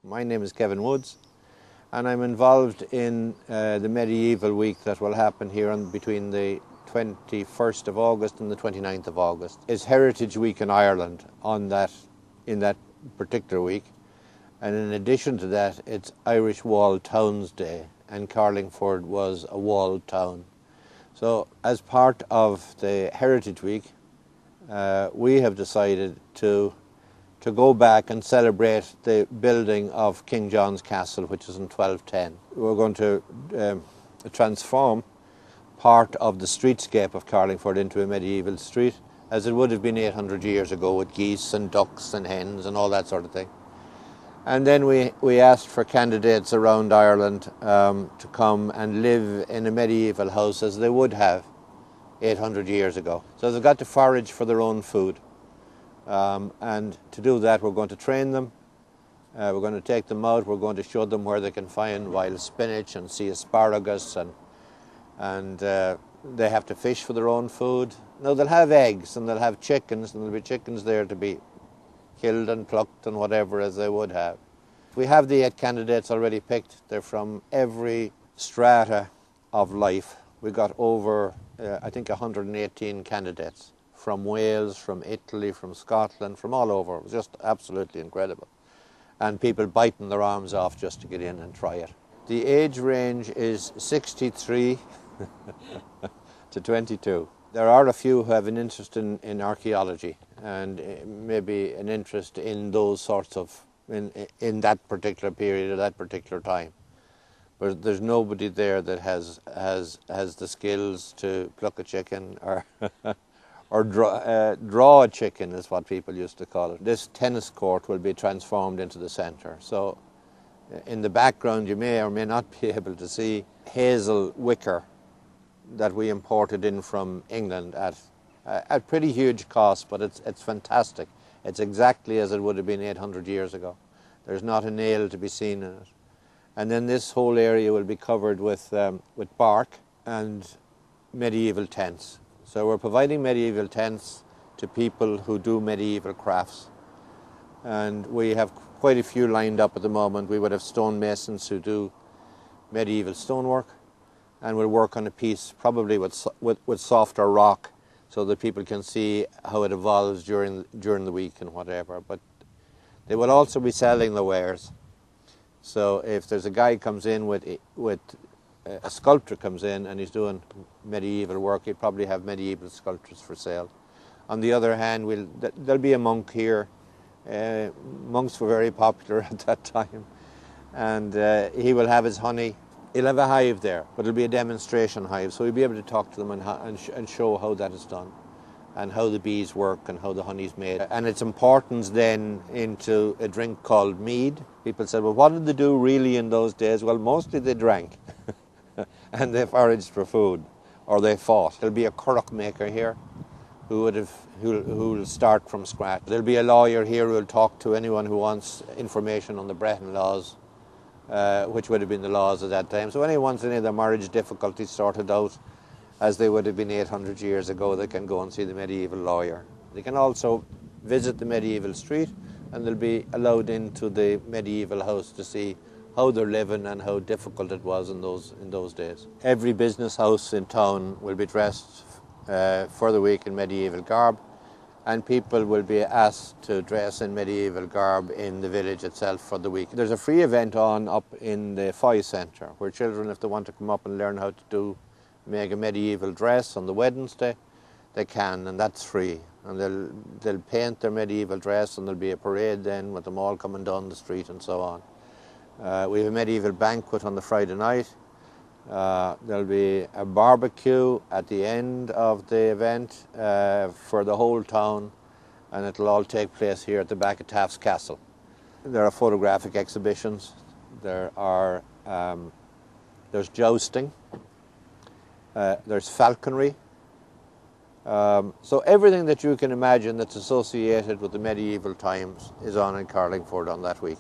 My name is Kevin Woods, and I'm involved in the medieval week that will happen here between the 21st of August and the 29th of August. It's Heritage Week in Ireland in that particular week, and in addition to that, it's Irish Walled Towns Day, and Carlingford was a walled town. So as part of the Heritage Week, we have decided to go back and celebrate the building of King John's Castle, which is in 1210. We're going to transform part of the streetscape of Carlingford into a medieval street, as it would have been 800 years ago, with geese and ducks and hens and all that sort of thing. And then we asked for candidates around Ireland to come and live in a medieval house as they would have 800 years ago. So they've got to forage for their own food. And to do that, we're going to train them. We're going to take them out. We're going to show them where they can find wild spinach and sea asparagus, and they have to fish for their own food. Now, they'll have eggs and they'll have chickens, and there'll be chickens there to be killed and plucked and whatever as they would have. We have the 8 candidates already picked. They're from every strata of life. We got over, I think, 118 candidates. From Wales, from Italy, from Scotland, from all over. It was just absolutely incredible. And people biting their arms off just to get in and try it. The age range is 63 to 22. There are a few who have an interest in archaeology and maybe an interest in those sorts of, in that particular period or that particular time. But there's nobody there that has the skills to pluck a chicken or draw a chicken, is what people used to call it. This tennis court will be transformed into the centre. So in the background you may or may not be able to see hazel wicker that we imported in from England at pretty huge cost, but it's fantastic. It's exactly as it would have been 800 years ago. There's not a nail to be seen in it. And then this whole area will be covered with bark and medieval tents. So we're providing medieval tents to people who do medieval crafts. And we have quite a few lined up at the moment. We would have stonemasons who do medieval stonework, and we'll work on a piece probably with softer rock so that people can see how it evolves during the week and whatever. But they will also be selling the wares. So if there's a guy comes in with a sculptor comes in and he's doing medieval work, he'll probably have medieval sculptures for sale. On the other hand, there'll be a monk here. Monks were very popular at that time. And he will have his honey. He'll have a hive there, but it'll be a demonstration hive. So we'll be able to talk to them and show how that is done, and how the bees work and how the honey's made. And its importance then into a drink called mead. People said, well, what did they do really in those days? Well, mostly they drank. And they foraged for food, or they fought. There'll be a curragh maker here who'll start from scratch. There'll be a lawyer here who'll talk to anyone who wants information on the Breton laws, which would have been the laws at that time. So anyone wants any of their marriage difficulties sorted out as they would have been 800 years ago, they can go and see the medieval lawyer. They can also visit the medieval street, and they'll be allowed into the medieval house to see how they're living and how difficult it was in those days. Every business house in town will be dressed for the week in medieval garb, and people will be asked to dress in medieval garb in the village itself for the week. There's a free event on up in the Foy Centre, where children, if they want to come up and learn how to make a medieval dress on the Wednesday, they can, and that's free. And they'll paint their medieval dress, and there'll be a parade then with them all coming down the street and so on. We have a medieval banquet on the Friday night. There'll be a barbecue at the end of the event for the whole town, and it'll all take place here at the back of Taft's Castle. There are photographic exhibitions. There's jousting. There's falconry. So everything that you can imagine that's associated with the medieval times is on in Carlingford on that week.